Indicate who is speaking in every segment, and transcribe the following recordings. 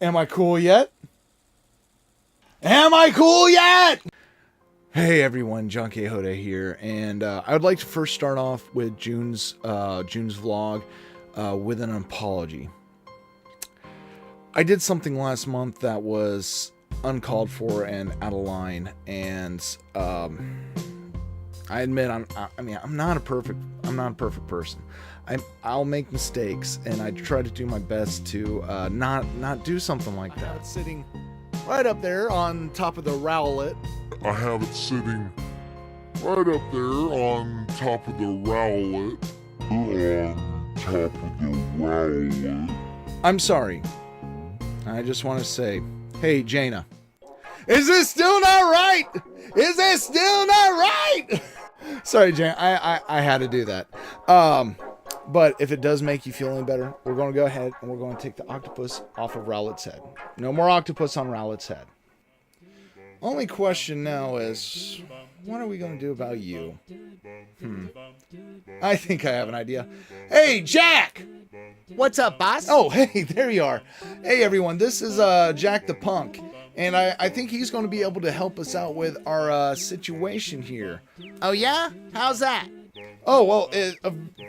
Speaker 1: Am I cool yet? Am I cool yet? Hey everyone, John K. Hoda here, and I would like to first start off with June's vlog with an apology. I did something last month that was uncalled for and out of line, and I admit I'm not a perfect person. I'll make mistakes, and I try to do my best to not do something like that. Sitting right up there on top of the rowlet.
Speaker 2: I have it sitting right up there on top of the rowlet.
Speaker 1: I'm sorry. I just want to say, hey Jaina, is this still not right? Is this still not right? Sorry, Jaina, I had to do that. But if it does make you feel any better, we're going to go ahead and we're going to take the octopus off of Rowlet's head. No more octopus on Rowlet's head. Only question now is, what are we going to do about you? I think I have an idea. Hey, Jack!
Speaker 3: What's up, boss?
Speaker 1: Oh, hey, there you are. Hey, everyone, this is Jack the Punk. And I think he's going to be able to help us out with our situation here.
Speaker 3: Oh, yeah? How's that?
Speaker 1: Oh, well,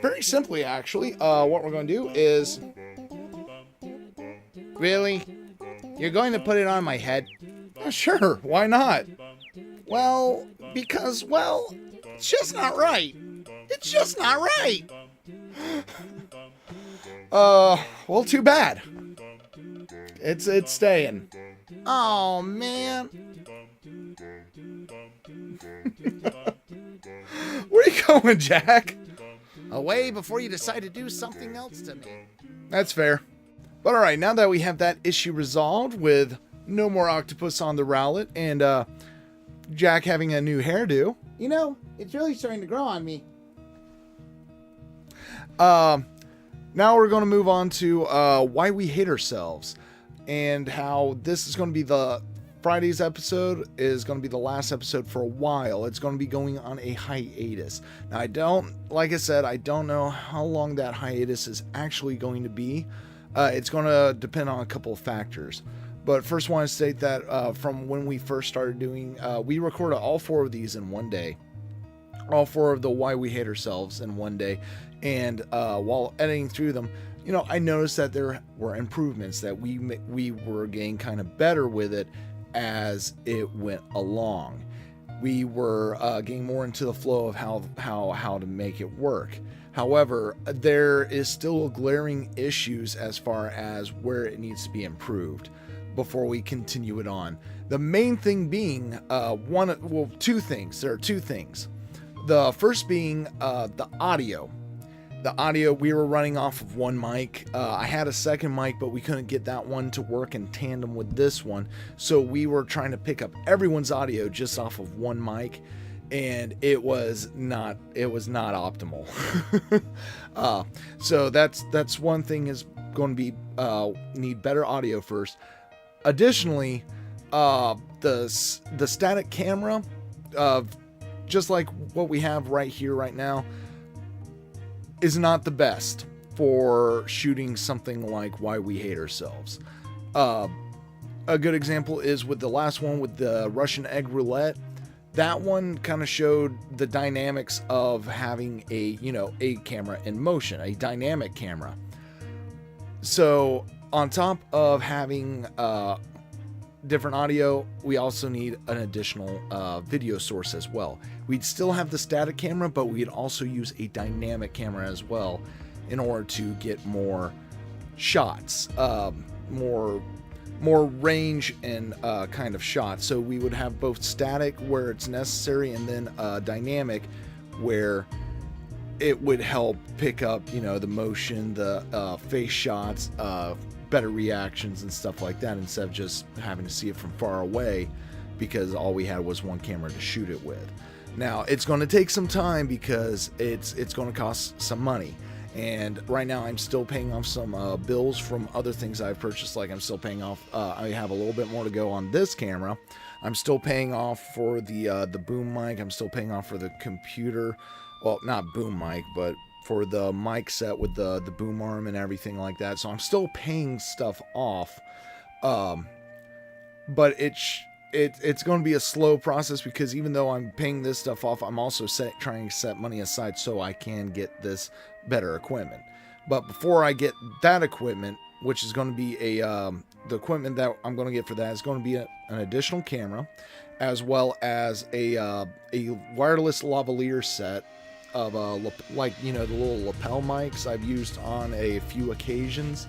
Speaker 1: very simply, actually, what we're going to do is...
Speaker 3: Really? You're going to put it on my head?
Speaker 1: Sure, why not? Well, because, well, it's just not right. It's just not right. Well, too bad. It's staying.
Speaker 3: Oh, man.
Speaker 1: Where are you going, Jack?
Speaker 3: Away before you decide to do something else to me.
Speaker 1: That's fair. But alright, now that we have that issue resolved with no more octopus on the rowlet and Jack having a new hairdo.
Speaker 3: You know, it's really starting to grow on me.
Speaker 1: Now we're going to move on to why we hate ourselves, and how this is going to be the Friday's episode is going to be the last episode for a while. It's going to be going on a hiatus. Now like I said, I don't know how long that hiatus is actually going to be. It's going to depend on a couple of factors. But first I want to state that from when we first started doing, we recorded all 4 of these in one day. All 4 of the Why We Hate Ourselves in one day. And while editing through them, you know, I noticed that there were improvements, that we were getting kind of better with it as it went along. We were getting more into the flow of how to make it work. However, there is still glaring issues as far as where it needs to be improved before we continue it on. The main thing being two things. There are 2 things. The first being the audio. The audio, we were running off of one mic. I had a second mic, but we couldn't get that one to work in tandem with this one. So we were trying to pick up everyone's audio just off of one mic, and it was not optimal. So that's one thing, is going to be need better audio first. Additionally, the static camera, just like what we have right here right now, is not the best for shooting something like Why We Hate Ourselves. A good example is with the last one with the Russian egg roulette. That one kind of showed the dynamics of having a camera in motion, a dynamic camera. So on top of having different audio, we also need an additional video source as well. We'd still have the static camera, but we'd also use a dynamic camera as well in order to get more shots, more range and kind of shots. So we would have both static where it's necessary, and then dynamic where it would help pick up, the motion, the face shots, better reactions and stuff like that, instead of just having to see it from far away because all we had was one camera to shoot it with. Now it's going to take some time because it's going to cost some money, and right now I'm still paying off some bills from other things I've purchased. Like I'm still paying off, I have a little bit more to go on this camera. I'm still paying off for the boom mic. I'm still paying off for the computer, well, not boom mic, but for the mic set with the boom arm and everything like that. So I'm still paying stuff off. But it's going to be a slow process, because even though I'm paying this stuff off, I'm also trying to set money aside so I can get this better equipment. But before I get that equipment, which is going to be the equipment that I'm going to get for that is going to be an additional camera, as well as a wireless lavalier set of like, you know, the little lapel mics I've used on a few occasions.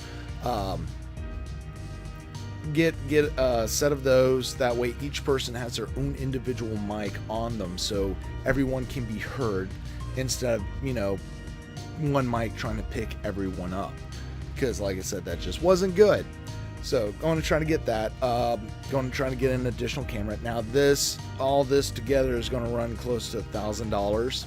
Speaker 1: Get a set of those. That way each person has their own individual mic on them, so everyone can be heard, instead of, you know, one mic trying to pick everyone up, because like I said, that just wasn't good. So going to try to get that. Going to try to get an additional camera. Now all this together is going to run close to $1,000,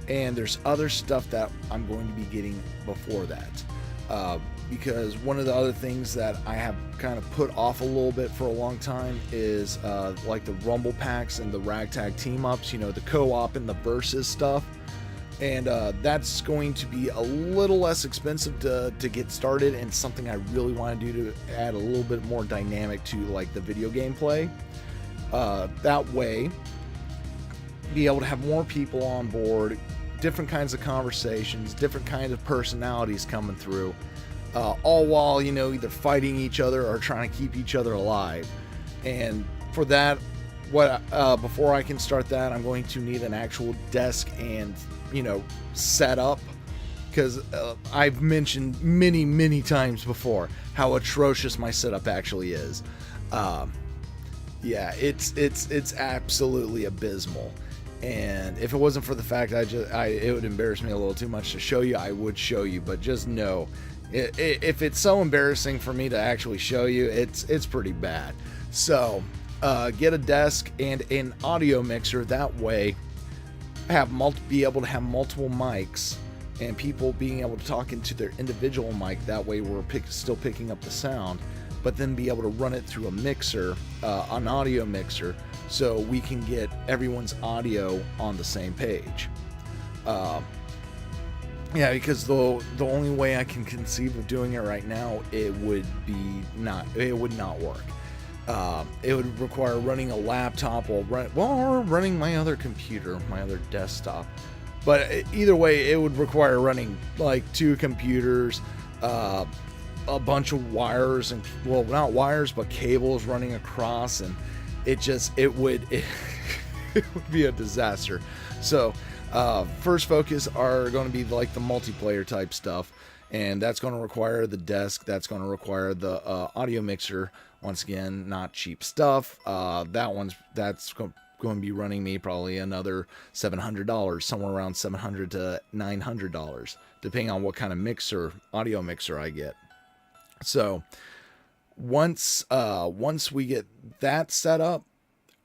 Speaker 1: and there's other stuff that I'm going to be getting before that, because one of the other things that I have kind of put off a little bit for a long time is like the Rumble packs and the Ragtag team ups, you know, the co-op and the versus stuff. And that's going to be a little less expensive to get started, and something I really want to do to add a little bit more dynamic to like the video gameplay. That way, be able to have more people on board, different kinds of conversations, different kinds of personalities coming through, all while, you know, either fighting each other or trying to keep each other alive. And for that, before I can start that, I'm going to need an actual desk and, you know, set up, because I've mentioned many times before how atrocious my setup actually is. Yeah, it's absolutely abysmal. And if it wasn't for the fact it would embarrass me a little too much to show you, I would show you. But just know, if it's so embarrassing for me to actually show you, it's pretty bad. So get a desk and an audio mixer. That way, be able to have multiple mics, and people being able to talk into their individual mic. That way, we're still picking up the sound, but then be able to run it through a mixer, an audio mixer, so we can get everyone's audio on the same page. Yeah, because the only way I can conceive of doing it right now, it would not work. It would require running a laptop or running my other computer, my other desktop. But either way, it would require running like 2 computers, a bunch of wires, and, well, not wires, but cables running across, and it would be a disaster. So first focus are going to be like the multiplayer type stuff, and that's going to require the desk. That's going to require the audio mixer. Once again, not cheap stuff. That's going to be running me probably another $700, somewhere around $700 to $900, depending on what kind of audio mixer I get. So once we get that set up,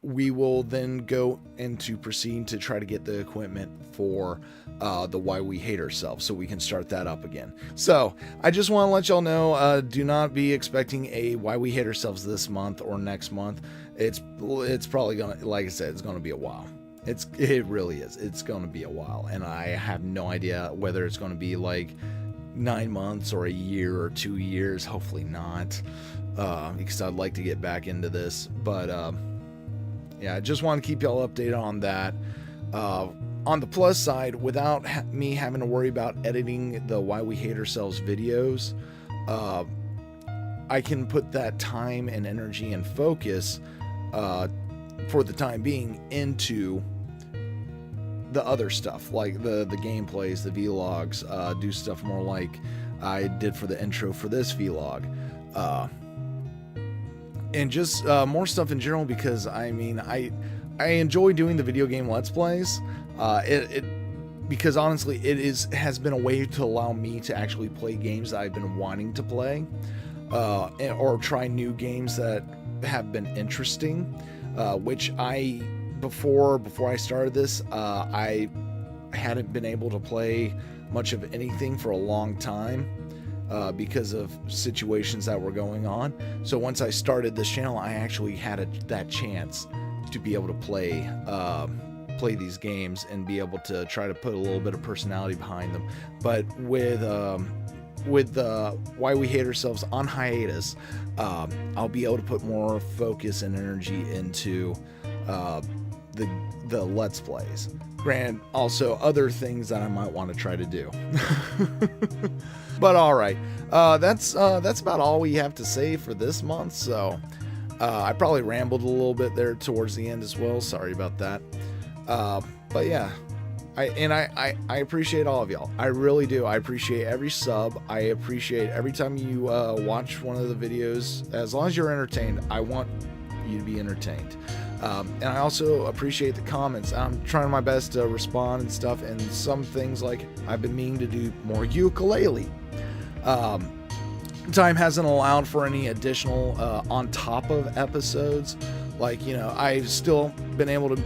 Speaker 1: we will then go into proceeding to try to get the equipment for the Why We Hate Ourselves, so we can start that up again. So I just want to let y'all know, do not be expecting a Why We Hate Ourselves this month or next month. It's probably gonna, like I said, it's gonna be a while. It really is. It's gonna be a while, and I have no idea whether it's gonna be like 9 months or a year or 2 years. Hopefully not, because I'd like to get back into this. But yeah, I just want to keep y'all updated on that. On the plus side, without me having to worry about editing the Why We Hate Ourselves videos, I can put that time and energy and focus for the time being into the other stuff, like the gameplays, the vlogs, do stuff more like I did for the intro for this vlog. And just more stuff in general, because I mean, I enjoy doing the video game Let's Plays. Because honestly, it has been a way to allow me to actually play games that I've been wanting to play, or try new games that have been interesting. Which before I started this, I hadn't been able to play much of anything for a long time. Because of situations that were going on. So once I started this channel, I actually had that chance to be able to play these games and be able to try to put a little bit of personality behind them. But with with Why We Hate Ourselves on hiatus, I'll be able to put more focus and energy into the Let's Plays. Granted, also other things that I might want to try to do. But all right, that's about all we have to say for this month. So I probably rambled a little bit there towards the end as well. Sorry about that. But yeah, I appreciate all of y'all. I really do. I appreciate every sub. I appreciate every time you watch one of the videos. As long as you're entertained, I want you to be entertained. And I also appreciate the comments. I'm trying my best to respond and stuff. And some things, like I've been meaning to do more ukulele. Time hasn't allowed for any additional on top of episodes. Like, you know, I've still been able to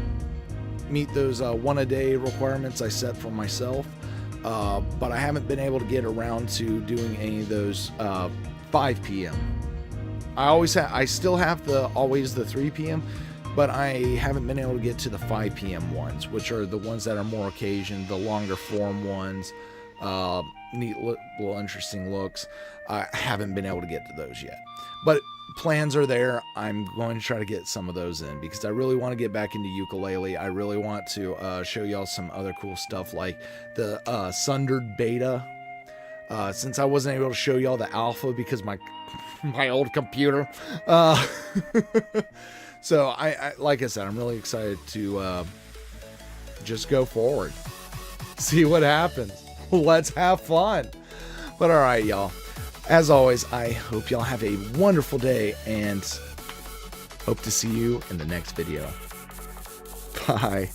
Speaker 1: meet those 1 a day requirements I set for myself, but I haven't been able to get around to doing any of those 5 p.m. I still have always the 3 p.m., but I haven't been able to get to the 5 p.m. ones, which are the ones that are more occasion, the longer form ones, neat little interesting looks. I haven't been able to get to those yet, but plans are there. I'm going to try to get some of those in because I really want to get back into ukulele. I really want to show y'all some other cool stuff like the Sundered beta. Since I wasn't able to show y'all the alpha because my old computer. So I like I said, I'm really excited to just go forward, see what happens. Let's have fun. But all right, y'all. As always, I hope y'all have a wonderful day and hope to see you in the next video. Bye.